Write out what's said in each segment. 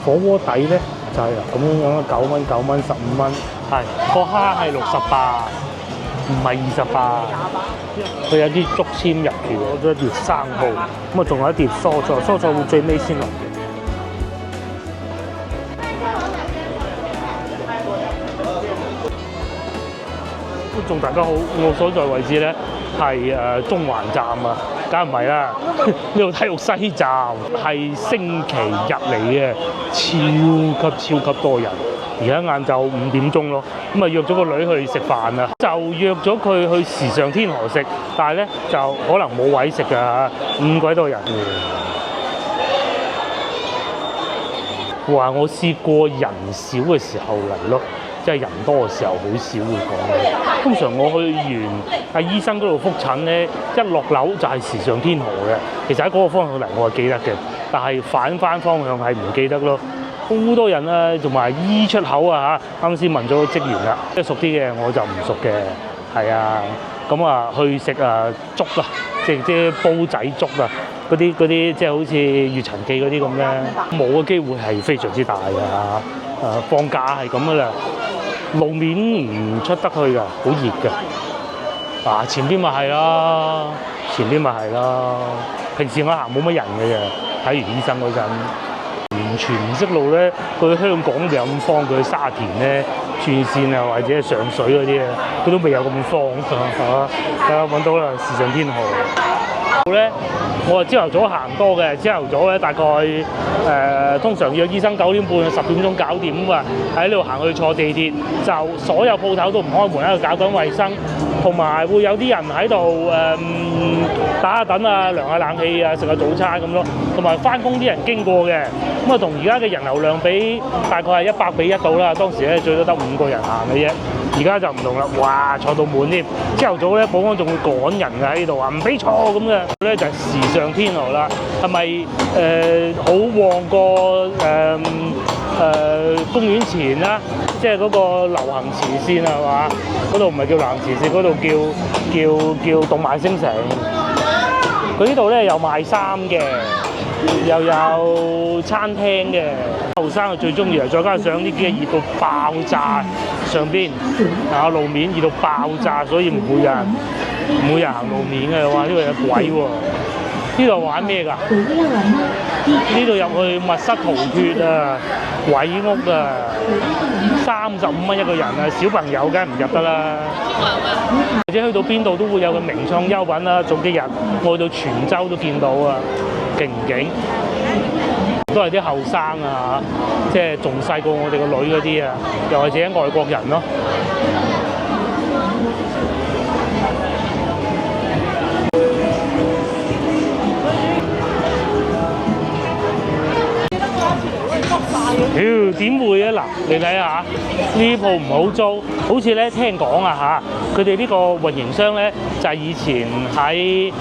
火鍋底咧就係咁樣9蚊、9蚊、15蚊，係個蝦係68，唔係28。佢有啲竹籤入住，咗一碟生蠔，咁啊仲有一碟蔬菜，蔬菜會最尾先落嘅。觀眾大家好，我所在位置咧係中環站啊，梗唔係啦，呢度體育西站係星期日嚟嘅，超級多人。而家晏晝5點鐘咯，咁啊約咗個女去食飯啊，就約咗佢去時尚天河食，但係咧就可能冇位食㗎，咁鬼多人。話我試過人少嘅時候嚟咯。即係人多嘅時候，好少會講嘅。通常我去完醫生嗰度覆診咧，一落樓就係時尚天河嘅。其實喺嗰個方向嚟，我係記得嘅，但係反翻方向係唔記得咯。好多人啊，同埋醫出口啊嚇，啱先問咗個職員啦，即係熟啲嘅我就唔熟嘅，係啊。咁啊去食粥啊，即係煲仔粥啊，嗰啲即係好似月陳記嗰啲咁咧，冇嘅機會係非常之大㗎。放假係咁噶啦，路面唔出得去㗎，好熱㗎。前邊咪係啦，前邊咪係啦。平時我行冇乜人嘅啫，睇完醫生嗰陣，完全唔識路咧。去香港兩方，佢去沙田咧轉線啊，或者上水嗰啲啊，佢都未有咁荒係嘛？揾到啦，時尚天河。咧，我係朝頭早行多嘅，朝頭早咧大概通常約醫生9點半、10點鐘搞掂啊，喺呢度行去坐地鐵，就所有鋪頭都唔開門喺度搞緊衞生，同埋會有啲人喺度打下躉啊、涼下冷氣啊、食下早餐咁咯，同埋翻工啲人經過嘅，咁啊同而家嘅人流量比大概係100比1到啦，當時咧最多得5個人行嘅啫。而家就唔同啦，哇坐到滿添！朝頭早咧，保安仲會趕人嘅喺度話唔俾坐咁嘅。咧就係時尚天河啦，係咪好旺過公園前啦？即係嗰個流行前線係嘛？嗰度唔係叫流行前線，嗰度叫動漫星城。佢呢度咧有賣衫嘅，又有餐廳嘅。後生最中意啊！再加上呢幾日熱到爆炸，上邊路面熱到爆炸，所以每日行路面嘅話，呢度有鬼喎！呢度玩咩㗎？呢度入去密室逃脫啊，鬼屋啊，35蚊一個人啊，小朋友梗係唔入得啦。或者去到邊度都會有個名創優品啦。早幾日我去到泉州都見到啊，勁唔勁？都係啲後生啊，即係仲細過我哋個女嗰啲啊，又或者外國人咯。點會啊？嗱，你睇下呢鋪唔好租，好似咧聽講啊嚇，佢哋呢個運營商咧就係以前喺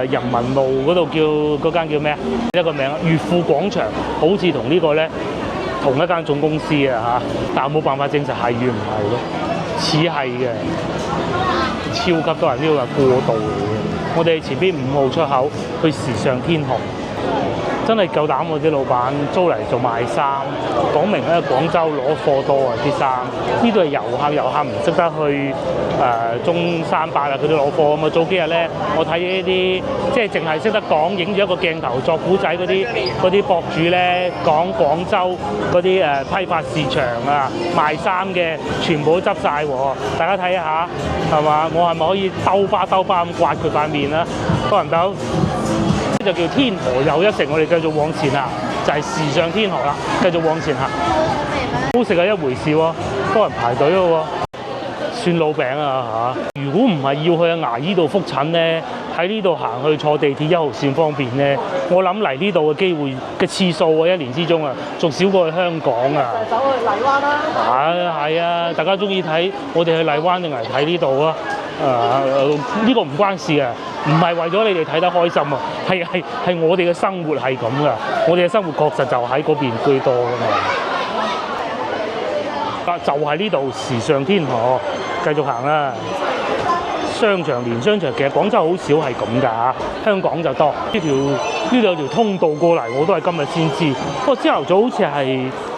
人民路嗰度叫嗰間叫咩啊？一個名悅富廣場，好似同呢個咧同一間總公司啊嚇，但係冇辦法證實係與唔係咯，似係嘅，超級多人，呢個係過渡嚟嘅。我哋前邊5號出口去時尚天河。真係夠膽喎！啲老闆租嚟做賣衫，講明咧廣州攞貨多啊啲衫。呢度係遊客唔識得去中山八啊嗰啲攞貨啊嘛。早幾日咧，我睇呢啲即係淨係識得講影住一個鏡頭作古仔嗰啲博主咧，講廣州嗰啲批發市場啊賣衫嘅，全部都執晒喎。大家睇下係嘛？我係咪可以兜巴咁刮佢塊面啊？多人兜？就叫天河又一城，我哋繼續往前行，就係時尚天河啦。繼續往前行，好食係一回事喎，多人排隊咯喎。蒜老餅啊嚇！如果唔係要去牙醫度覆診咧，喺呢度行去坐地鐵1號線方便咧，我諗嚟呢度嘅機會嘅次數啊，1年之中啊，仲少過去香港啊。走去荔灣啦。係啊！大家中意睇我哋去荔灣定係睇呢度啊？呢個唔關事啊，唔係為咗你哋睇得開心啊，係我哋嘅生活係咁噶，我哋嘅生活確實就喺嗰邊居多噶嘛。就係呢度時尚天河，繼續行啦。商場連商場，其實廣州好少係咁㗎，香港就多。呢兩條通道過嚟，我都係今日先知。不過朝頭早好似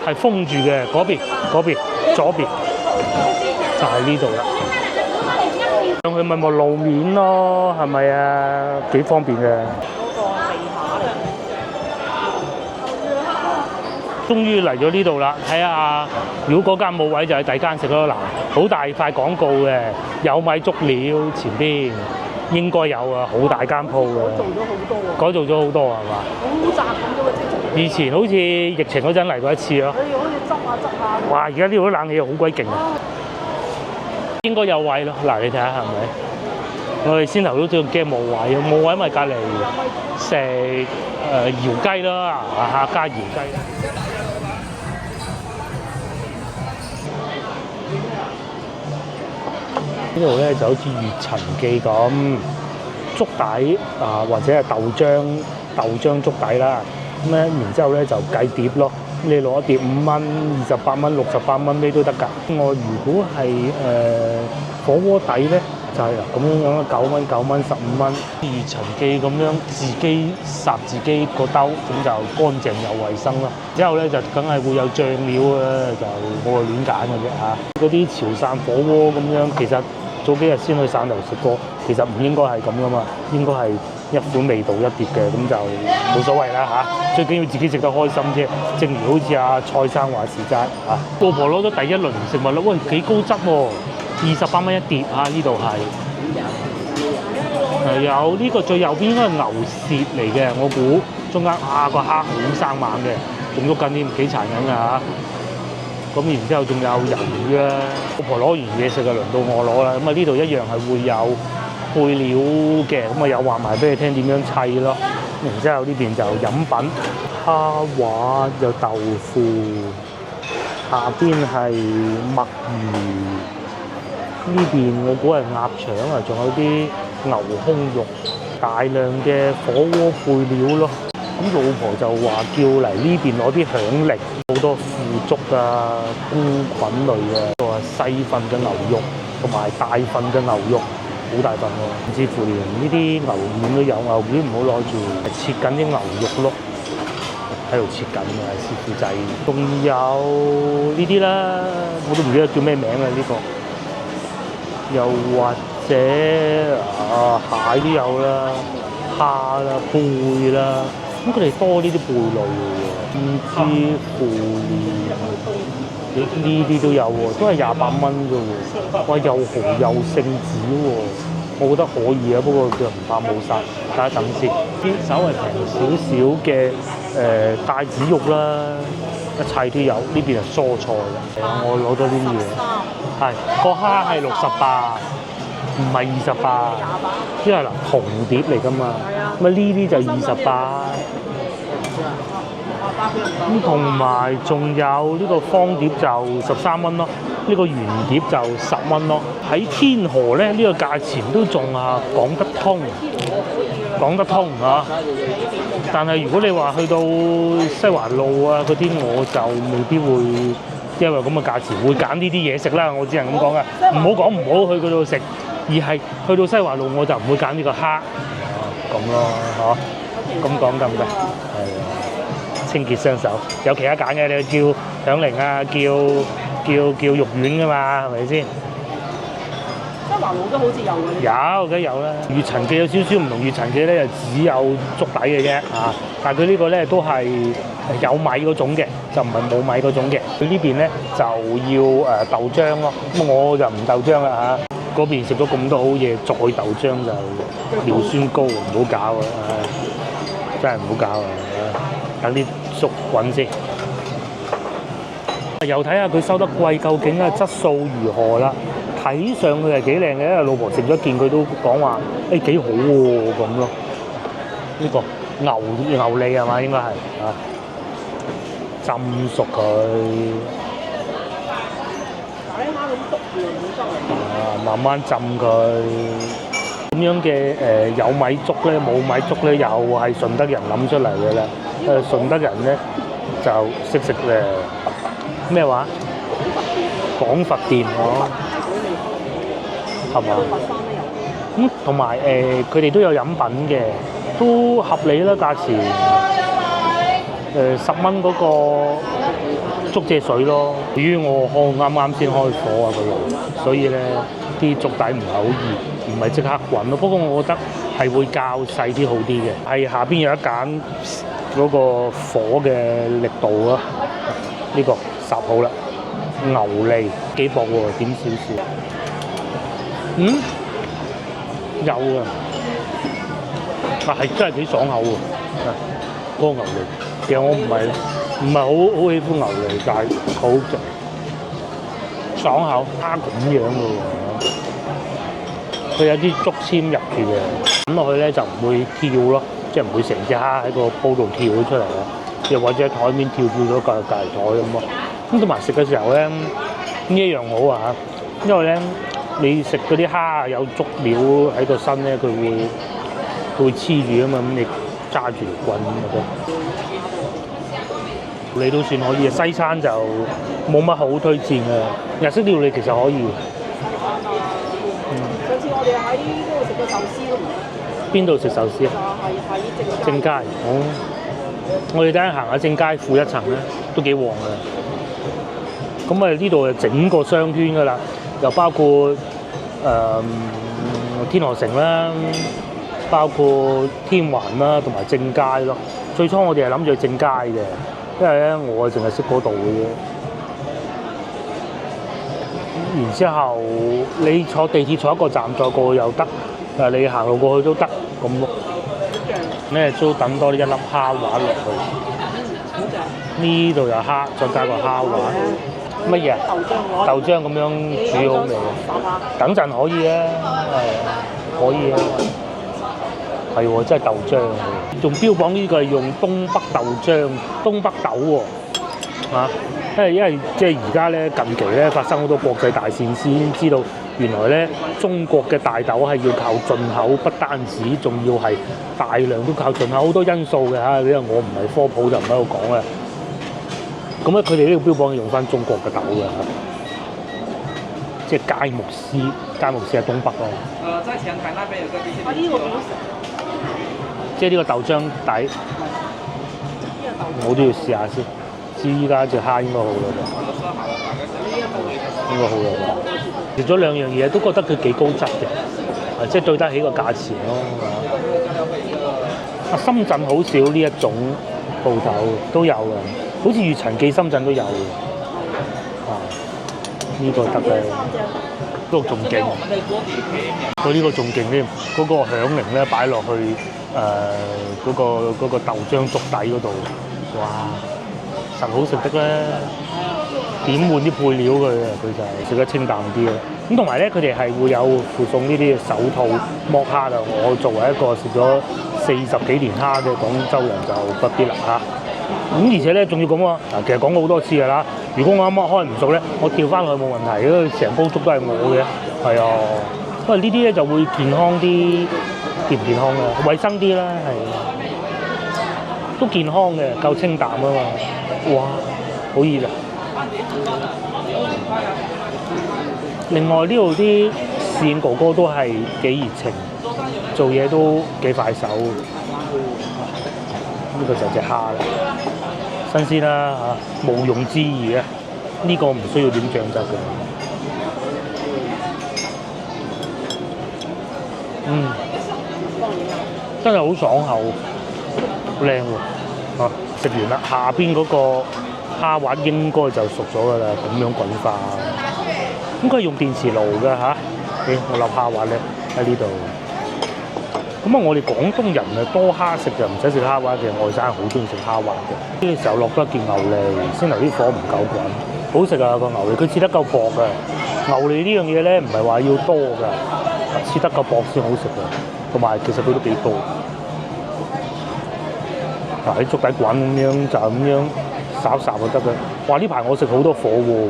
係封住嘅，嗰邊左邊就係呢度啦。上去咪路面咯，係咪啊？幾方便嘅。終於嚟咗呢度啦！睇下，如果嗰間冇位就喺第間食咯。嗱，好大塊廣告嘅，有米足料前邊應該有啊，好大間鋪嘅。改造咗好多係嘛？好窄咁嘅喎，以前好似疫情嗰陣嚟過一次咯。你好似執下。哇！而家呢度啲冷氣好鬼勁啊！應該有位咯。嗱，你睇下係咪？我哋先頭都仲驚冇位，冇位咪隔離食窯雞啦，客家窯雞。呢度咧就好似越陳記咁，粥底啊或者係豆漿粥底啦，咁咧然之後咧就計碟咯，你攞一碟5蚊、28蚊、68蚊咩都得㗎。我如果係火鍋底咧，就係咁樣啦，9蚊、9蚊、15蚊。越陳記咁樣自己烚自己個兜，咁就乾淨又衞生咯。之後咧就梗係會有醬料啊，就我係亂揀嘅啫嚇。嗰啲潮汕火鍋咁樣，其實早幾日先去汕頭食過，其實唔應該係咁噶嘛，應該係一款味道一碟嘅，咁就冇所謂啦嚇。最緊要自己食得開心啫。正如好似阿蔡生話事齋嚇，老婆攞咗第一輪食物啦，喂幾高質喎，28蚊一碟啊！呢度係有呢個最右邊應該係牛舌嚟嘅，我估中間個蝦好生猛嘅，仲喐緊添，幾殘忍㗎嚇。咁然之後仲有魷魚啦，老婆攞完嘢食就輪到我攞啦。咁啊呢度一樣係會有配料嘅，咁啊有話埋俾你聽點樣砌咯。然之後呢邊就飲品，蝦滑有豆腐，下邊係墨魚，呢邊我估係鴨腸啊，仲有啲牛胸肉，大量嘅火鍋配料咯。咁老婆就話叫嚟呢邊攞啲響力，好多腐竹啊、菇菌類嘅，仲話細份嘅牛肉同埋大份嘅牛肉，好大份喎。甚至乎連呢啲牛丸都有，牛丸唔好攞住，切緊啲牛肉咯，喺度切緊嘅師傅仔。仲有呢啲啦，我都唔記得叫咩名啦呢個。又或者蟹都有啦，蝦啦、貝啦。咁佢哋多呢啲貝類嘅喎，唔知腐鏈呢啲都有喎，都係28蚊嘅喎。哇，又蠔又聖子喎，我覺得可以啊，不過佢唔怕冇晒，等一等先。啲稍微平少少嘅帶子肉啦，一切都有。呢邊係蔬菜嘅，我攞咗呢啲嘢。係個蝦係68，唔係28，因為嗱銅碟嚟㗎嘛。咁啊呢啲就28。咁同埋仲有呢個方碟就13蚊咯，呢個圓碟就10蚊咯。喺天河咧，呢個價錢都仲講得通嚇。但係如果你話去到西環路啊嗰啲，我就未必會因為咁嘅價錢會揀呢啲嘢食啦。我只能咁講啊，唔好講唔好去嗰度食，而係去到西環路我就唔會揀呢個蝦咁咯嚇。咁講得唔得？係清潔雙手，有其他揀嘅，你叫響鈴啊，叫肉丸㗎嘛，係咪先？西環路都好似有嘅。有梗有啦。越陳記有少少唔同，越陳記咧就只有粥底嘅啫嚇，但係佢呢個咧都係有米嗰種嘅，就唔係冇米嗰種嘅。佢呢邊咧就要豆漿咯，咁我就唔豆漿啦嚇。嗰邊食咗咁多好嘢，再豆漿就尿酸高，唔好搞啊！真係唔好搞啊！等啲粥滾先。又睇下佢收得貴，究竟質素如何啦？睇上去係幾靚嘅，因為老婆食咗件佢都講話幾好喎咁咯。呢個牛脷係嘛？應該係浸熟佢。慢慢浸佢。咁樣嘅有米粥咧，冇米粥咧，又係順德人諗出嚟嘅啦。順德人咧就識食咩話？廣佛殿係嘛？同埋佢哋都有飲品嘅，都合理啦價錢。10蚊嗰個竹蔗水咯。由於我啱啱先開火啊個爐，所以咧啲竹底唔係好熱，唔係即刻滾咯。不過我覺得係會較細啲好啲嘅。係下邊有一揀嗰個火嘅力度啊，呢個烚好啦。牛脷幾薄喎，點少少。有啊，係真係幾爽口喎。嗰個牛脷。其實我唔係好喜歡牛脷，但係好正，爽口蝦咁樣嘅喎。佢有啲竹籤入住嘅，揼落去咧就唔會跳咯，即係唔會成隻蝦喺個煲度跳咗出嚟咯，又或者喺台面跳咗隔台咁咯。咁同埋食嘅時候咧，呢一樣好啊嚇，因為咧你食嗰啲蝦有竹料喺個身咧，佢會黐住啊嘛，咁你揸住嚟滾咁都。你都算可以，西餐就冇乜好推薦嘅。日式料理其實可以。上次我哋喺嗰度食過壽司都唔錯。邊度食壽司啊？就係喺正街。我哋等陣行下正街負一層咧，都幾旺嘅。咁呢度就整個商圈㗎啦，又包括天河城啦，包括天環啦，同埋正街咯。最初我哋係諗住去正街嘅。因為咧，我淨係識嗰度嘅啫。然之後，你坐地鐵坐一個站再過去又得，你行路過去都得咁咯。咧都等多啲一粒蝦滑落去。呢度有蝦，再加個蝦滑。乜嘢啊？豆漿咁樣煮好味。等陣可以啊，可以啊。係喎，真係豆漿喎，仲標榜呢個係用東北豆漿、東北豆喎，因為即係而家咧近期咧發生好多國際大事先知道，原來咧中國嘅大豆係要靠進口，不單止，仲要係大量都靠進口，好多因素嘅嚇。因為我唔係科普就唔喺度講啦。咁咧佢哋呢個標榜用翻中國嘅豆嘅嚇，即係佳木斯，佳木斯係東北咯。在前台那邊有個機器。呢個幾好食。即係呢個豆漿底，我都要試下先。知依家隻蝦應該好啦喎，應該好啦。食咗兩樣嘢都覺得佢幾高質嘅，即係對得起個價錢咯。深圳好少呢一種鋪頭，都有嘅，好似粵陳記深圳都有嘅。呢個得嘅。呢個仲勁，佢呢個仲勁添，嗰個響鈴咧擺落去嗰個豆漿粥底嗰度，哇！實好食得啦，點換啲配料佢啊，佢就食得清淡啲啦。咁同埋咧，佢哋係會有附送呢啲手套剝蝦啊。我作為一個食咗40幾年蝦嘅廣州人就不必啦嚇。咁而且咧，仲要咁喎，其實講過好多次㗎啦。如果我啱啱開唔熟咧，我調翻落去冇問題，因為成煲粥都係我嘅。係啊，因為呢啲咧就會健康啲，健唔健康啊？衞生啲啦，係都健康嘅，夠清淡啊嘛。哇，好熱啊！另外呢度啲侍應哥哥都係幾熱情，做嘢都幾快手。呢個就係隻蝦啦，新鮮啦嚇，毋庸置疑啊！呢個唔需要點醬汁嘅。真係好爽口，好靚喎！食完啦，下邊嗰個蝦滑應該就熟咗㗎啦，咁樣滾化。咁佢係用電磁爐㗎嚇。我立蝦滑咧喺呢度。咁啊，我哋廣東人啊多蝦食就唔使食蝦滑嘅，外省人好中意食蝦滑嘅。呢個時候落多一件牛脷，先頭啲火唔夠滾，好食啊個牛脷，佢切得夠薄㗎。牛脷呢樣嘢咧唔係話要多㗎，切得夠薄先好食㗎。同埋其實佢都幾多。嗱喺粥底滾咁樣就咁樣烚烚就得㗎。哇！呢排我食好多火喎。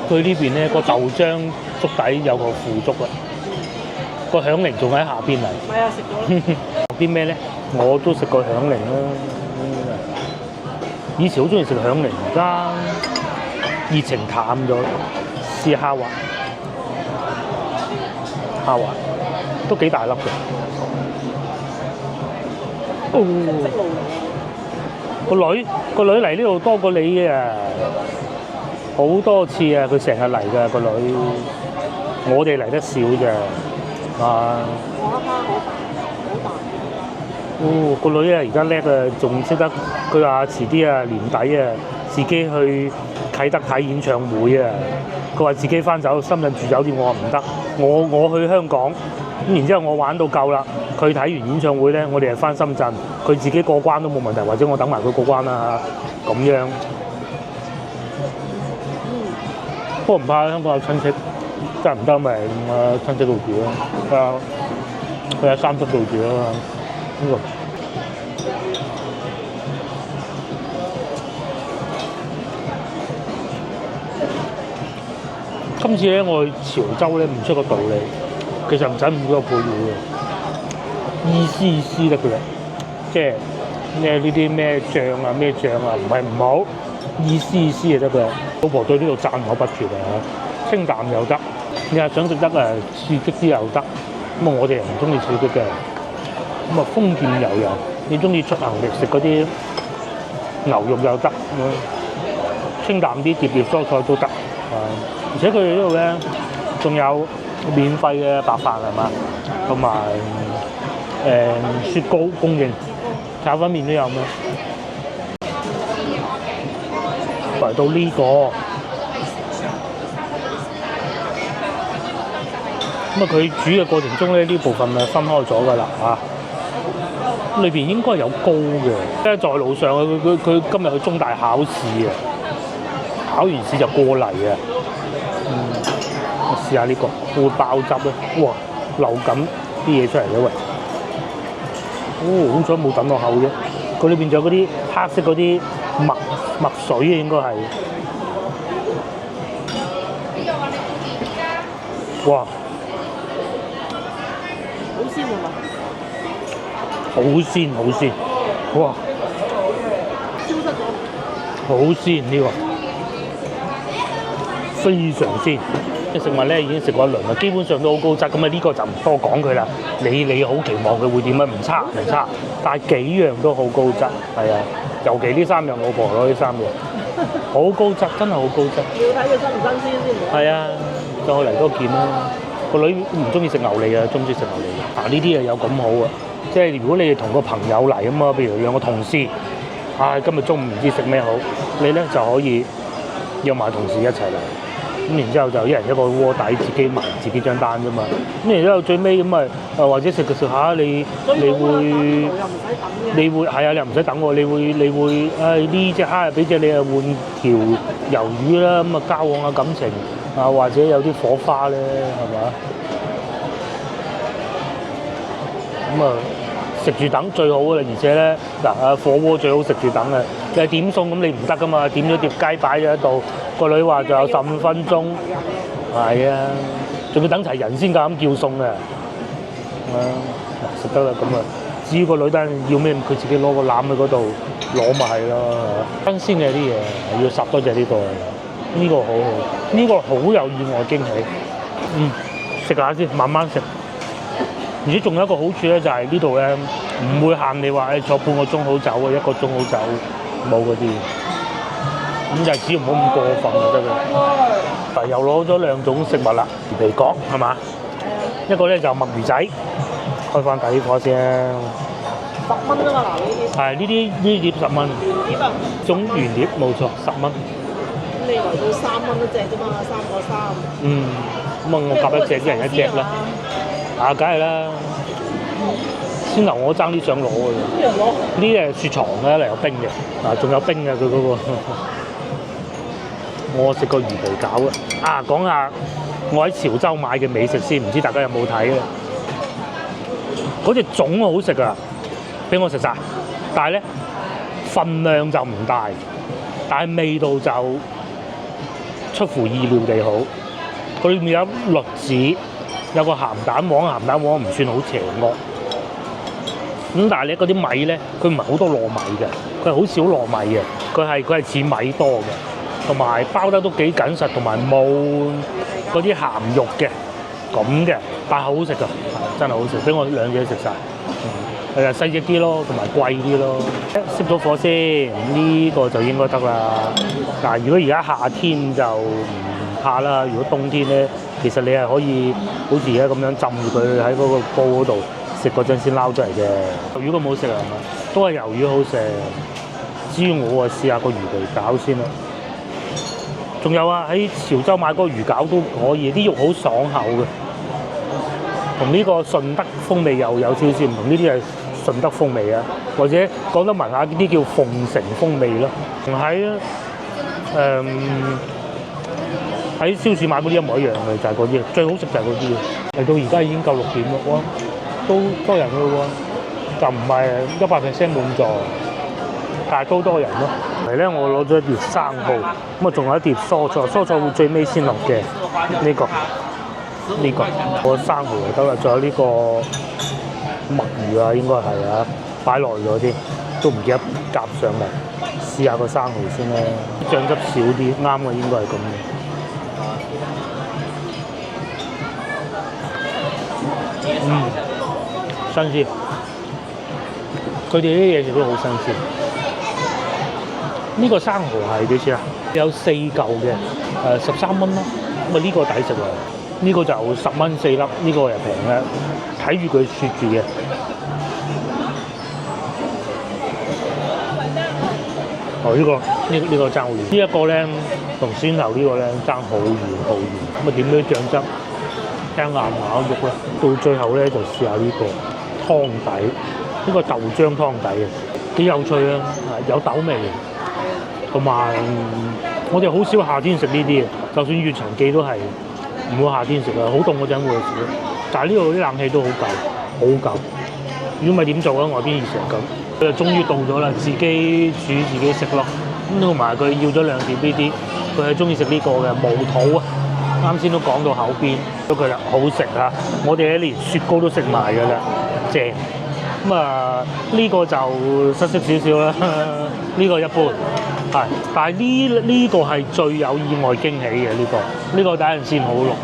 佢呢邊咧個豆漿粥底有個腐竹啊，個響鈴仲喺下邊嚟。係啊，食咗。啲咩咧？我都食過響鈴啦。以前好中意食響鈴，而家熱情淡咗。試蝦滑，蝦滑都幾大粒嘅。個女嚟呢度多過你啊！好多次啊，佢成日嚟㗎個女，我哋嚟得少啫。啊！我蝦好大。哦，個女啊，而家叻啊，仲識得佢話遲啲啊年底啊，自己去啟德睇演唱會啊。佢話自己翻深圳住酒店，我話唔得，我去香港，咁然之後我玩到夠啦。佢睇完演唱會咧，我哋係翻深圳，佢自己過關都冇問題，或者我等埋佢過關啦嚇，咁樣。不過唔怕，香港有親戚，真係唔得咪親戚度住咯。佢喺三叔度住啊嘛，呢個。今次咧，我去潮州咧，唔出個道理，其實唔使咁多配料嘅，意思得㗎啦，即係咩呢啲咩醬啊咩醬啊，唔係唔好，意思就得㗎啦。老婆對呢度讚口不絕啊，清淡又得，你係想食得刺激啲又得，咁我哋又唔中意刺激嘅，咁豐儉由人，你中意出行力食嗰啲牛肉又得，清淡啲碟蔬菜都得。而且佢哋呢度咧，仲有免費嘅白飯係嘛，同埋雪糕供應，炒粉麵都有咩？嚟到呢個咁佢煮嘅過程中咧，呢部分分開咗㗎啦嚇。裏邊應該有糕嘅，即係在路上佢今日去中大考試啊，考完試就過嚟啊。我試下呢個會爆汁咧，哇！流緊啲嘢出嚟嘅喂，好彩冇等落口啫。佢裏邊仲有嗰啲黑色嗰啲墨水嘅，應該係。哇！好鮮係嘛？好鮮，哇！消失咗。好鮮呢個，非常鮮。食物咧已經食過一輪啦，基本上都好高質，咁呢個就唔多講佢啦。你好期望佢會點啊？唔差，但係幾樣都好高質，係啊。尤其呢三樣，老婆攞呢三樣，好高質，真係好高質。要睇佢新唔新鮮先。係啊，再嚟多件啦。個女唔中意食牛脷啊，中意食牛脷嘅。呢啲又有咁好啊，即係如果你哋同個朋友嚟啊嘛，譬如兩個同事，今日中午唔知食咩好，你咧就可以約埋同事一齊嚟。咁然之後就一人一個鍋底，自己埋自己張單啫嘛。咁然之後最尾咁咪或者食下，你會係啊，你又唔使等喎，你會呢隻蝦俾隻你啊換條魷魚啦，咁交往下感情或者有啲火花咧，係嘛？咁食住等最好啦，而且咧火鍋最好食住等啊！你係點餸咁你唔得噶嘛，點咗碟雞擺咗喺度，個女話仲有15分鐘，係啊，仲要等齊人先夠膽叫餸嘅，食得啦咁至於個女單要咩，佢自己攞個籃喺嗰度攞咪係咯，新鮮嘅啲嘢要烚多隻呢個，呢個好好，呢個好有意外驚喜，食下先，慢慢食。而且仲有一個好處咧，就係呢度咧唔會限你話坐半個鐘好走1個鐘好走，冇嗰啲。咁就只要唔好咁過分就得嘅。又攞咗2種食物啦，魚皮角係嘛？一個咧就墨魚仔，開翻底火先。10蚊啊嘛，嗱呢啲。係呢碟10蚊。碟啊？種圓碟冇錯，10蚊。咁你嚟到3蚊一隻啫嘛，3個3。咁我夾一隻，一人一隻啦。梗係啦，鮮牛我爭啲想攞嘅。呢啲係雪藏嘅，嚟有冰嘅，仲有冰嘅佢嗰個。我食過魚皮餃嘅。講下我喺潮州買嘅美食先，唔知大家有冇睇咧？嗰隻粽好食啊，俾我食晒，但係咧份量就唔大，但係味道就出乎意料地好。佢裏面有栗子。有個鹹蛋黃唔算好邪惡，咁但係咧嗰啲米咧，佢唔係好多糯米嘅，佢係好少糯米嘅，佢係似米多嘅，同埋包得都幾緊實，同埋冇嗰啲鹹肉嘅咁嘅，但係好食㗎，真係好食，俾我兩嘢食晒。係啊，細隻啲咯，同埋貴啲咯。熄咗火先，呢個就應該得啦。嗱，如果而家夏天就唔怕啦，如果冬天咧，其實你係可以好似而家咁樣浸住佢喺嗰個煲嗰度食嗰陣先撈出嚟嘅。魷魚咁好食啊，係咪？都係魷魚好食。至於我啊，試下個魚皮餃先啦。仲有啊，喺潮州買嗰個魚餃都可以，啲肉好爽口嘅，同呢個順德風味又有少少唔同。呢啲係順德風味啊，或者講得文雅啲叫鳳城風味咯。喺超市買嗰啲一模一樣嘅，就係嗰啲，最好食就係嗰啲。嚟到而家已經夠6點咯，哇，都多人咯喎，就唔係100% 滿座，但係都多人咯。嚟咧，我攞咗一碟生蠔，咁啊仲有一碟蔬菜，蔬菜會最尾先落嘅呢個。個生蠔就得啦，仲有呢個墨魚啊，應該係啊，擺耐咗啲，都唔記得夾上嚟。試下個生蠔先啦，醬汁少啲，啱嘅應該係咁嘅。新鮮，佢哋啲嘢食都好新鮮。呢個生蠔係幾錢啊？有4嚿嘅，13蚊咯。咁啊呢個抵食啊！呢個就10蚊4粒，呢個又平嘅，睇住佢雪住嘅。哦，呢個爭好遠。呢一個咧同酸牛呢個咧爭好遠好遠。咁啊點樣醬汁？聽咬唔咬肉啦。到最後咧就試下呢個湯底，呢個豆漿湯底啊，幾有趣啊！有豆味，同埋我哋好少夏天食呢啲嘅，就算月長記都係。唔會夏天食啊，好凍嗰陣會食。但係呢度啲冷氣都好夠，好夠。如果唔係點做啊？外邊熱成咁。佢就終於到咗啦，自己煮自己食咯。咁同埋佢要咗2碟呢啲，佢係中意食呢個嘅毛肚啊。啱先都講到口邊，都佢啦，好食啊！我哋連雪糕都食埋㗎啦，正。咁啊，呢個就失色少少啦，呢個一般。係，但係呢個係最有意外驚喜嘅呢個第一陣先好濃。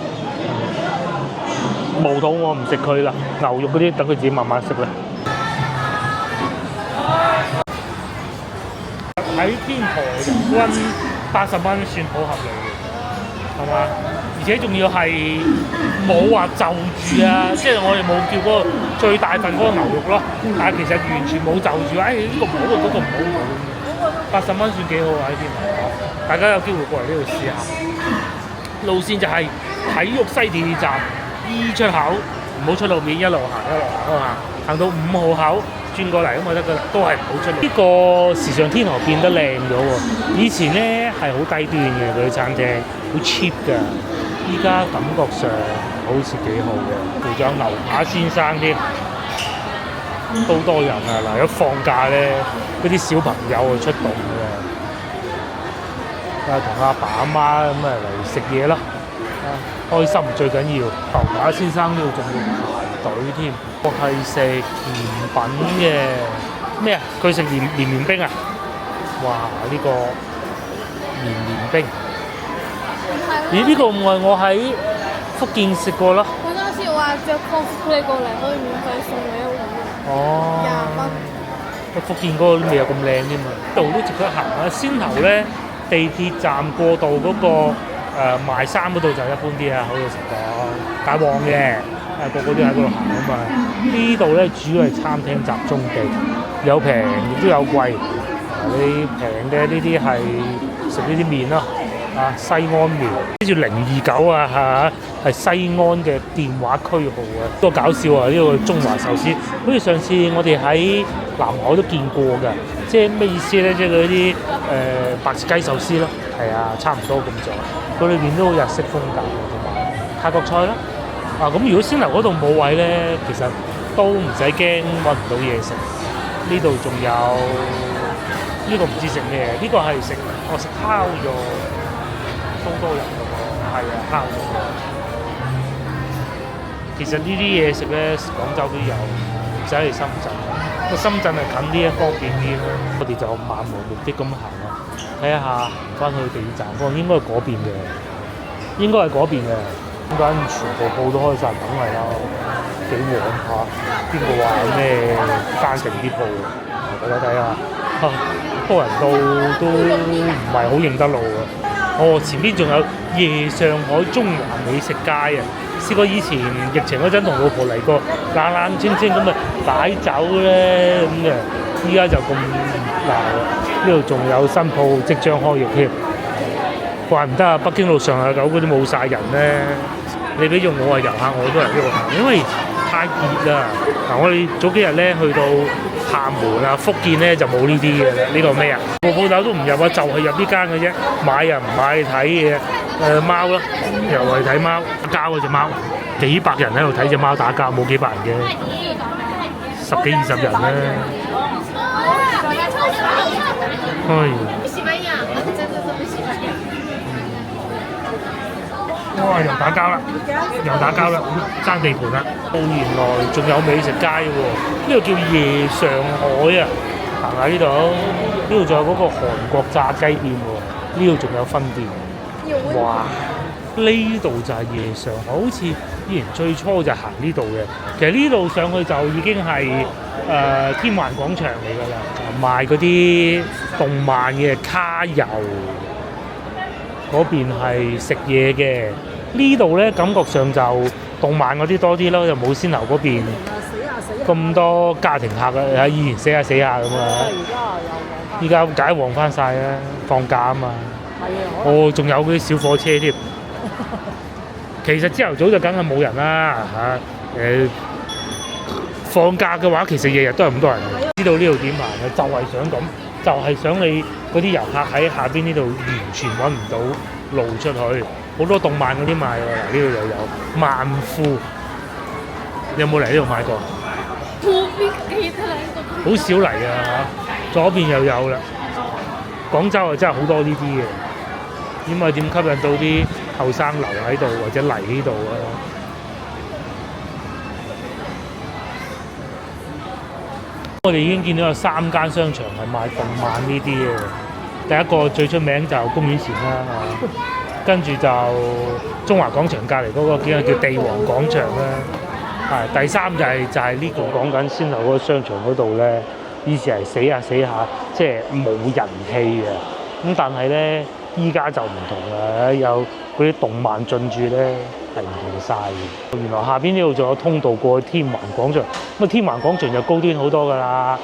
毛肚我唔食佢啦，牛肉嗰啲等佢自己慢慢食啦。喺天河人均80蚊算好合理嘅，係嘛？而且仲要係冇話就住啊，即係我哋冇叫嗰個最大份嗰個牛肉咯，但係其實完全冇就住，呢個唔好，嗰個唔好，80蚊算幾好啊！喺天河，大家有機會過嚟呢度試下。路線就係體育西地鐵站 E 出口，唔好出路面，一路行到5號口轉過嚟咁就得㗎啦，都係唔好出路。呢個時尚天河變得靚咗喎，以前咧係好低端嘅嗰啲餐廳，好 cheap 㗎，依家感覺上好似幾好嘅，仲有牛扒先生添，都多人啊！嗱，一放假咧，嗰啲小朋友啊出動嘅，同阿爸阿媽咁啊嚟食嘢啦，開心最緊要。牛扒先生呢度仲要排隊添，我係食甜品嘅咩啊？佢食綿冰啊！哇！呢個綿冰，咦？呢個唔係我喺福建食過啦。嗰陣時話着cosplay你過嚟可以免費送你一碗。哦。20蚊。福建嗰個都未有咁靚添嘛，度都值得行啊！先頭咧地鐵站過道嗰個賣衫嗰度就一般啲啊，好老實講，大旺嘅，個個都喺嗰度行啊嘛。呢度咧主要係餐廳集中地，有平亦都有貴。你平嘅呢啲係食呢啲麵咯，西安麵，跟住029啊係西安嘅電話區號啊。都搞笑啊！呢個中華壽司，好似上次我哋喺南海都見過㗎。即係咩意思咧？即係嗰啲白切雞壽司咯，係啊，差唔多咁做。佢裏邊都好日式風格，同埋泰國菜啦。咁如果先樓嗰度冇位咧，其實都唔使驚揾唔到嘢食。呢度仲有呢個唔知食咩，呢個係食烤肉，都多人㗎喎。係啊，烤肉。其實呢啲嘢食咧，廣州都有，唔使嚟深圳。個深圳係近啲啊，方便啲咯。我哋就漫無目的咁行啊，睇下行翻去地鐵站方，應該係嗰邊嘅，應該係嗰邊嘅。點解全部鋪都開晒，梗係啦，幾旺嚇！邊個話咩山城啲鋪？大家睇下，多人都唔係好認得路啊！哦，前邊仲有夜上海中環美食街啊！試過以前疫情嗰陣同老婆嚟過，冷冷清清咁啊擺酒咧咁嘅，依家就咁鬧啦！呢度仲有新鋪即將開業添，怪唔得啊！北京路上下九嗰啲冇晒人咧。你俾咗我係遊客，我都係呢度行，因為太熱啦。嗱，我哋早幾日咧去到廈門啊、福建咧就冇呢啲嘅啦。呢個咩啊？個鋪頭都唔入啊，就係入呢間嘅啫。買又唔買睇嘢，貓咯，又係睇貓，打交嗰隻貓，幾百人喺度睇隻貓打交，冇幾百人嘅，10幾20人咧。哇！又打交啦，爭地盤啦。原來仲有美食街喎，呢度叫夜上海啊。行下呢度，呢度仲有嗰個韓國炸雞店喎，呢度仲有分店。哇！呢度就係夜上海，好似以前最初就行呢度嘅。其實呢度上去就已經係天環廣場嚟㗎啦，賣嗰啲動漫嘅卡遊。嗰邊係食嘢嘅，呢度咧感覺上就動漫嗰啲多啲咯，就冇仙樓嗰邊咁多家庭客啊！以前死下咁啊，依家解旺翻晒啦，放假啊嘛。哦，仲有嗰啲小火車添。其實朝頭早就梗係冇人啦嚇，放假嘅話，其實日日都係咁多人。知道呢度點行嘅，就係想咁。就係想你嗰啲遊客喺下邊呢度完全揾唔到路出去，好多動漫嗰啲賣喎。嗱，呢度又有萬富，你有冇嚟呢度買過？好少嚟啊嚇！左邊又有啦，廣州啊真係好多呢啲嘅。點吸引到啲後生留喺度或者嚟呢度啊？我哋已經見到有3間商場係賣動漫呢啲嘅。第一個最出名就公園前啦，跟住就中華廣場隔離嗰個叫地王廣場啦。第三就係呢個講緊先頭嗰個商場嗰度咧，以前係死下，即係冇人氣嘅。咁但係咧，依家就唔同啦，有嗰啲動漫進駐咧。係唔同晒嘅。原來下邊呢度仲有通道過去天環廣場，咁啊天環廣場就高端好多㗎啦，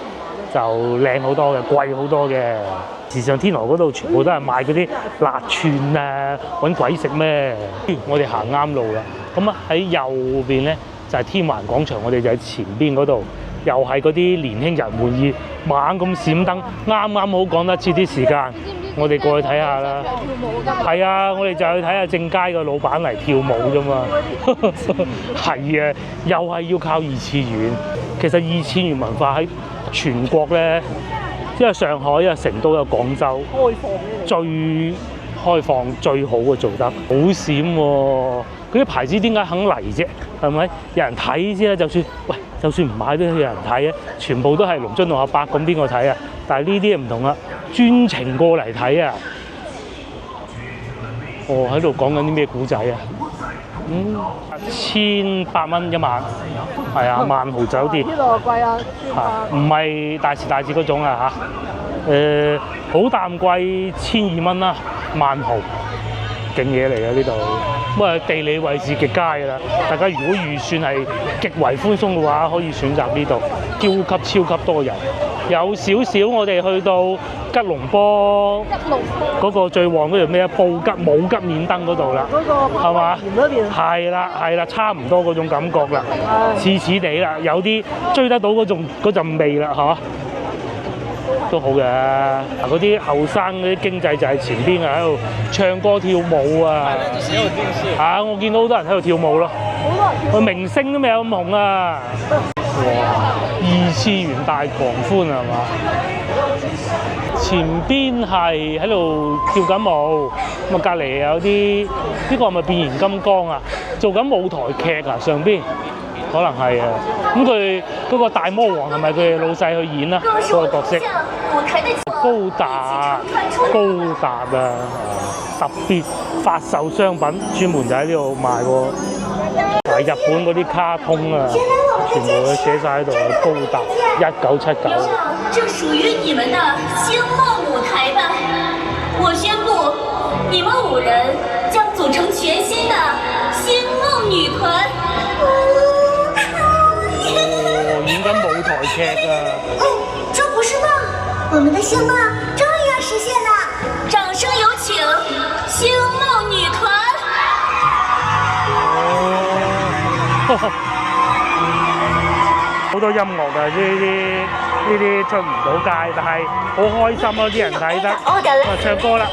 就靚好多嘅，貴好多嘅。時尚天河嗰度全部都係賣嗰啲辣串啊，揾鬼食咩？我哋行啱路啦。咁啊喺右邊咧就係天環廣場，我哋就喺前邊嗰度，又係嗰啲年輕人玩意，猛咁閃燈，啱好趕得切啲時間。我哋過去睇下啦。係啊，我哋就去睇下正佳個老闆嚟跳舞啫嘛。係啊，又係要靠二次元。其實二次元文化喺全國咧，因為上海啊、成都有廣州，最開放最好嘅做得，好閃喎！嗰啲牌子點解肯嚟啫？係咪？有人睇啫，就算唔買都有人睇啊！全部都係龍津路阿伯，咁邊個睇啊？但係呢啲唔同啦，專程過嚟睇啊！哦，喺度講緊啲咩古仔啊？1800蚊一晚，係啊，萬豪酒店。呢度貴啊，唔係大時大節嗰種啊嚇。好淡季1200蚊啦，萬豪。勁嘢嚟嘅呢度，咁啊地理位置極佳㗎啦。大家如果預算係極為寬鬆嘅話，可以選擇呢度，超級多人。有少少我哋去到吉隆坡嗰個最旺嗰條咩啊？武吉免燈嗰度啦，係嘛？係啦，差唔多嗰種感覺啦，似地啦，有啲追得到嗰陣味啦，嚇。都好嘅，嗱嗰啲後生嗰啲經濟就係前邊啊，喺度唱歌跳舞啊，我見到好多人喺度跳舞咯，個明星都未有咁紅啊！哇，二次元大狂歡係嘛？前邊係喺度跳緊舞，咁啊隔離有啲呢個係咪變形金剛啊？做緊舞台劇啊上邊，可能係啊。咁佢嗰個大魔王係咪佢老細去演啊？嗰個角色高達啊，特別發售商品，專門就喺呢度賣喎。係日本嗰啲卡通啊，全部都寫晒喺度。高達1979。这屬於你們的星夢舞台吧！我宣布，你們5人將組成全新的星夢女團。演緊舞台劇啊！這不是夢，我們的星夢終於要實現了！掌聲有請星夢女團。好多音樂啊！呢啲出唔到街，但係好開心咯！啲人睇得，唱歌啦。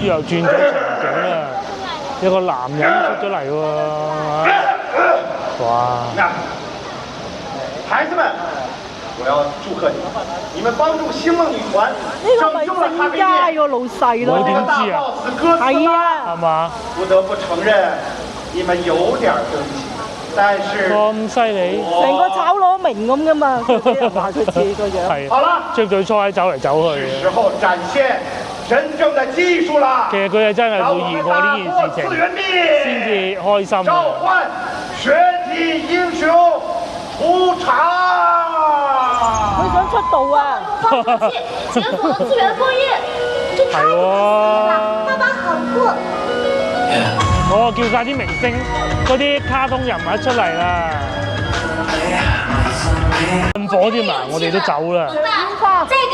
又轉咗場景啦，有個男人出咗嚟喎，哇！孩子們，我要祝賀你們幫助星夢女團拯救了咖啡店。老細咯，我點知啊？係啊，係嘛？不得不承認，你們有點爭氣，但是咁犀利，成個炒螺明咁噶嘛，佢話佢自己個樣。係。好啦，着對拖鞋走嚟走去是時候展現真正的技術啦！其實佢係真係會驗過呢件事情先至開心。召喚全體英雄出場！佢想出道啊！放出去，解锁次元封印，這太有意思了，爸爸好酷！我叫晒啲明星嗰啲卡通人物出嚟啦，噴火添啊！我哋都走啦，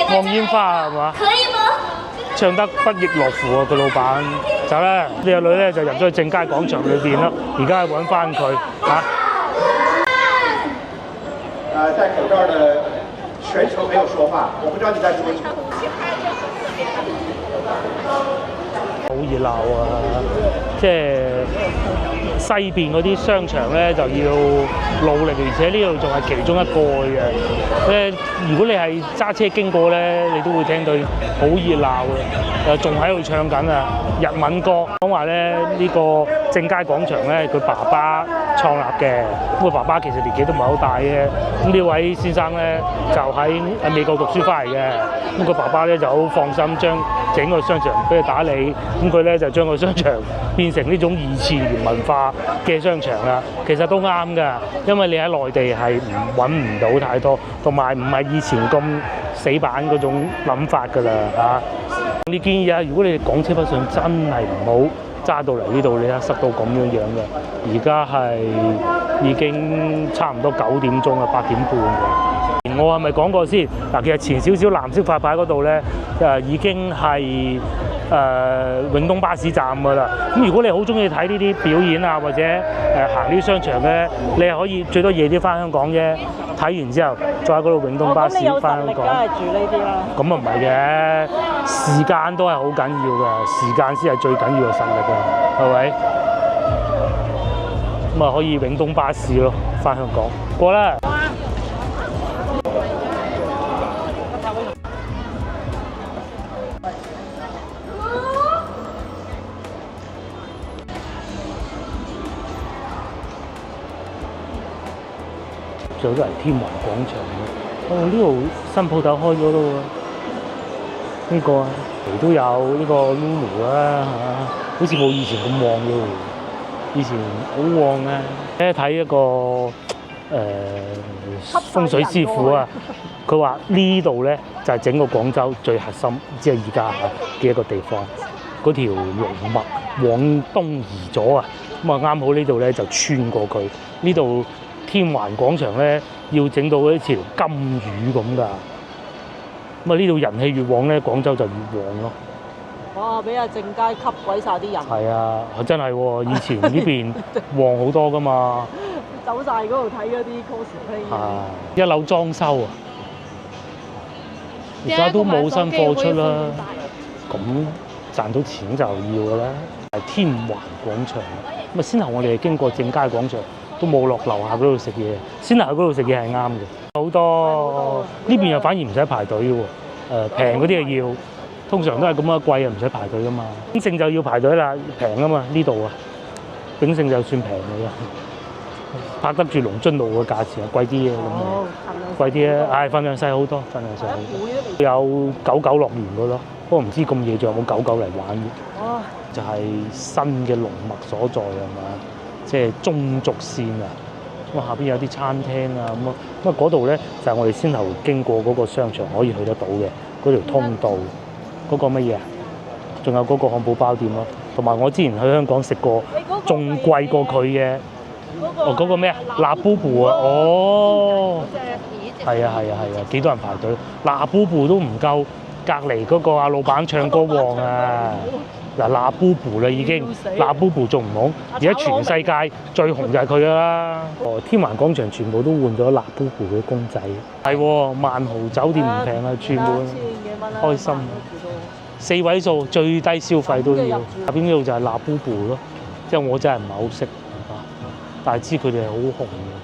放煙花係嘛？可以嗎？唱得不亦樂乎啊！個老闆走啦，呢個女咧就入咗去正佳廣場裏邊啦，而家揾翻佢嚇。在口罩的全程沒有說話，我不知道你在說什麼。好熱鬧啊！即係西邊嗰啲商場咧就要努力，而且呢度仲係其中一個嘅。如果你係揸車經過咧，你都會聽到好熱鬧嘅，仲喺度唱緊啊日文歌，講話咧呢個正佳廣場咧佢爸爸創立嘅，咁佢爸爸其實年紀都唔係好大嘅，咁呢位先生咧就喺美國讀書翻嚟嘅，咁佢爸爸咧就好放心將整個商場俾佢打理，咁佢咧就將個商場變成呢種二次元文化嘅商場啦。其實都啱㗎，因為你喺內地係揾唔到太多，同埋唔係以前咁死板嗰種諗法㗎啦嚇。你建議啊，如果你哋港車北上真係唔好揸到嚟呢度，你睇塞到咁樣嘅。而家係已經差唔多9點鐘啊，8點半嘅。我係咪講過先？嗱，其實前少少藍色發牌嗰度咧，已經係永東巴士站㗎啦。咁如果你好中意睇呢啲表演啊，或者行呢啲商場嘅，你係可以最多夜啲翻香港啫。睇完之後，再喺嗰度永東巴士翻香港。梗係住呢啲啦。咁啊唔係嘅，時間都係好緊要嘅，時間先係最緊要嘅實力㗎，係咪？咁啊可以永東巴士咯，翻香港過啦。仲有都係天環廣場嘅，哦呢度新鋪頭開咗咯喎，呢個啊，亦都有呢個 Lulu 啦嚇，好似冇以前咁旺嘅喎，以前好旺啊！睇一個風水師傅啊，佢話呢度咧就係整個廣州最核心，即係而家嘅一個地方，嗰條龍脈往東移咗啊，咁啊啱好呢度咧就穿過佢呢度。天環廣場咧要整到一條金魚咁㗎，咁啊呢度人氣越旺咧，廣州就越旺咯。哇！俾阿正佳吸鬼晒啲人。係啊，真係喎！以前呢邊旺好多㗎嘛。走晒嗰度睇嗰啲 cosplay。係一樓裝修啊，而家都冇新貨出啦。咁賺到錢就要㗎啦。係天環廣場，咁啊先頭我哋經過正佳廣場。都冇落樓下嗰度食嘢，先嚟嗰度食嘢係啱嘅。好多呢邊又反而唔使排隊嘅喎，平嗰啲係要，通常都係咁啊，貴啊唔使排隊噶嘛。炳勝就要排隊啦，平啊嘛呢度啊，炳勝就算平嘅啦，拍得住龍津路嘅價錢啊，貴啲嘅咁，貴啲啊，份量細好多，份量細好多。有狗狗樂園嘅咯，不過唔知咁夜仲有冇狗狗嚟玩嘅。就係新嘅龍脈所在係嘛？即係中軸線啊，咁啊下邊有啲餐廳啊，咁啊嗰度咧就係我哋先頭經過嗰個商場可以去得到嘅嗰條通道，嗰個乜嘢啊？仲有嗰個漢堡包店咯，同埋我之前去香港食過，仲貴過佢嘅，嗰個咩啊？辣布布啊，哦，係啊，幾多人排隊？辣布布都唔夠隔離嗰個阿老闆唱歌旺啊！嗱，辣布布啦已經，辣布布仲唔紅？而家全世界最紅就係佢啦。天環廣場全部都換咗辣布布嘅公仔。係喎，萬豪酒店唔平啊，住滿開心。4位數最低消費都要。下邊呢度就係辣布布咯，即係我真係唔係好識，但係知佢哋係好紅嘅。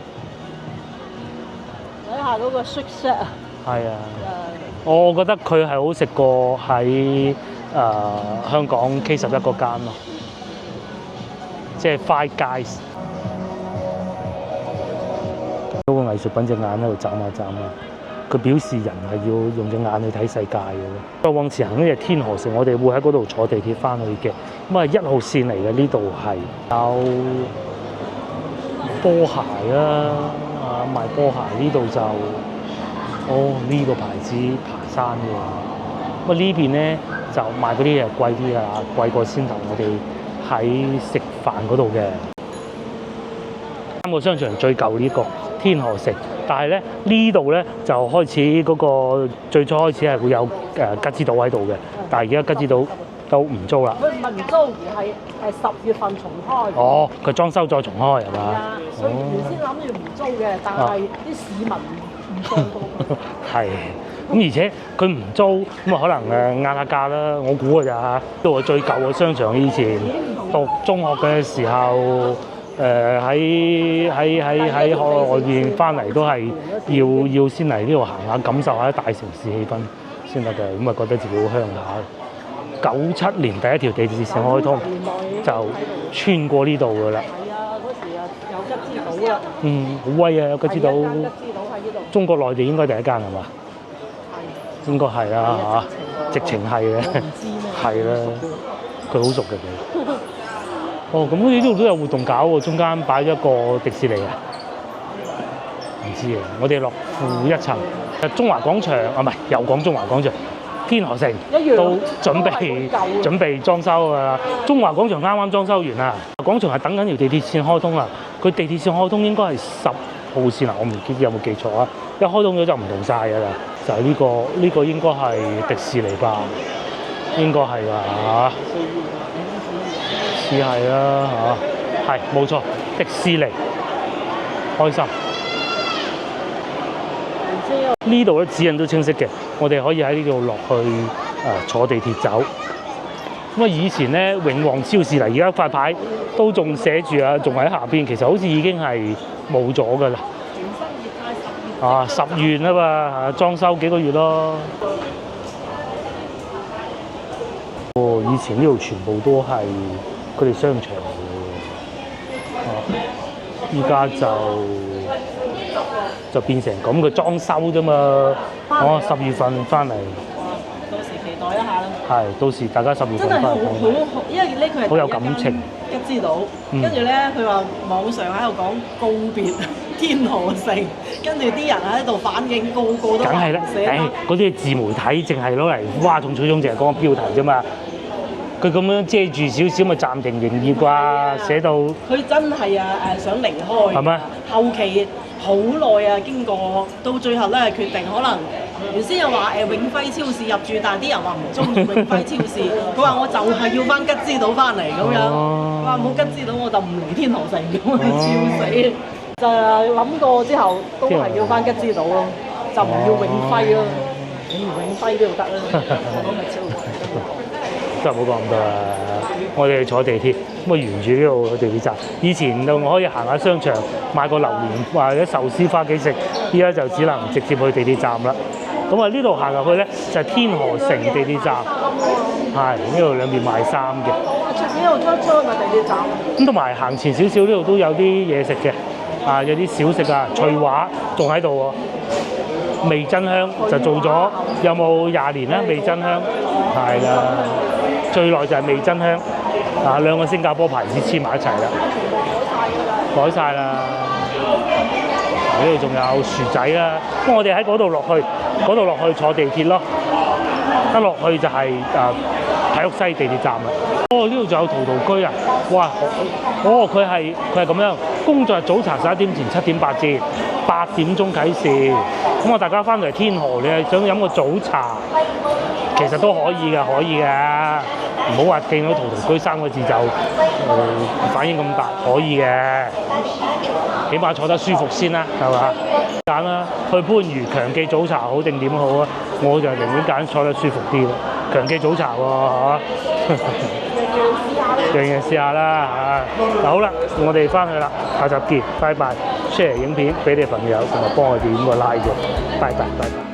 睇下嗰個色色啊！係啊，我覺得佢係好食過喺香港 K11嗰間咯，即係 Five Guys。嗰個藝術品隻眼喺度眨下眨下，佢表示人係要用隻眼去睇世界嘅咯。再往前行呢，係天河城，我哋會喺嗰度坐地鐵翻去嘅。咁啊1號線嚟嘅，呢度係有波鞋啦，賣波鞋呢度就呢個牌子爬山嘅。咁啊呢邊咧就賣嗰啲嘢貴啲㗎，貴過先頭我哋喺食飯嗰度嘅。3個商場最舊呢個天河城，但係咧呢度咧就開始嗰個最初開始係會有吉之島喺度嘅，但係而家吉之島都唔租啦。佢唔係唔租，而係10月份重開。哦，佢裝修再重開係嘛？係啊，所以原先諗住唔租嘅，但係啲市民唔放過。係。咁而且佢唔租，咁啊可能壓下價啦。我估㗎咋，都係最舊嘅商場。以前讀中學嘅時候，喺外邊翻嚟都係要先嚟呢度行下，感受下大城市氣氛先得嘅。咁啊覺得自己好鄉下。97年第一條地鐵線開通，就穿過呢度㗎啦。係啊，嗰時啊有吉之島啦。好威啊！有吉之島。吉之島喺呢度。中國內地應該第一間係嘛？應該係啦嚇，直情係嘅，係啦，佢好熟嘅佢。咁呢度都有活動搞喎，中間擺咗一個迪士尼啊，唔知啊，我哋落負一層。中華廣場唔係又講中華廣場，天河城都準備裝修啊！中華廣場啱啱裝修完啦，廣場係等緊條地鐵線開通啊！佢地鐵線開通應該係10號線啊，我唔知有冇記錯啊！一開通咗就唔同晒㗎啦。就係呢個應該係迪士尼吧，應該係㗎嚇，似係啦嚇，係冇錯，迪士尼，開心。呢度咧指引都清晰嘅，我哋可以喺呢度落去坐地鐵走，咁啊，以前咧永旺超市嚟，而家塊牌都仲寫住啊，仲喺下邊。其實好似已經係冇咗㗎啦。啊，10月啊嘛，裝修幾個月咯。哦，以前呢度全部都係佢哋商場嚟嘅，依家就變成咁嘅裝修啫嘛。我10月份翻嚟。到時期待一下啦。係，到時大家10月份翻嚟。好，因為咧佢係好有感情。吉之島，跟住咧佢話網上喺度講告別天河城，跟住啲人喺度反應，個個都梗係啦，嗰啲自媒體淨係攞嚟嘩眾取寵，淨係講個標題啫嘛。佢咁樣遮住少少，咪暫停營業啩？寫到佢真係想離開。係咩？後期好耐啊，經過到最後咧決定可能。原先又話永輝超市入住，但係啲人話唔中意永輝超市。佢話我就係要翻吉之島翻嚟咁樣。佢話冇吉之島我就唔嚟天河城咁啊，笑死！就諗過之後都係要翻吉之島咯，就唔要永輝咯。永輝都要得啦，咁咪超貴。真係冇講咁多啦。我哋坐地鐵，咁啊沿住呢度去地鐵站。以前就我可以行下商場買個榴蓮或者壽司翻屋企食，依家就只能直接去地鐵站啦。咁啊呢度行入去咧就係天河城地鐵站，係呢度兩邊賣衫嘅。出邊呢度出咪地鐵站。咁同埋行前少少呢度都有啲嘢食嘅，啊有啲小食啊，翠華仲喺度喎，味珍香就做咗有冇20年啦？味珍香係啦，最耐就係味珍香，啊兩個新加坡牌子黐埋一齊啦，改晒啦。呢度仲有薯仔啦，咁我哋喺嗰度落去坐地鐵咯，一落去就係體育西地鐵站啦。哦，呢度仲有陶陶居啊！哇，哦佢係咁樣，工作日早茶11點前7點8折，8點鐘啟事。咁大家翻嚟天河，你係想飲個早茶，其實都可以嘅，唔好話見到陶陶居3個字就反應咁大，可以嘅。起碼坐得舒服先啦，係嘛？揀啦，去番禺強記早茶好定點好啊？我就寧願揀坐得舒服啲咯。強記早茶喎，係嘛？樣嘢試下啦嚇。好啦，我哋翻去啦，下集見，拜拜。share 影片俾你朋友，同埋幫我點個 like 嘅，拜拜。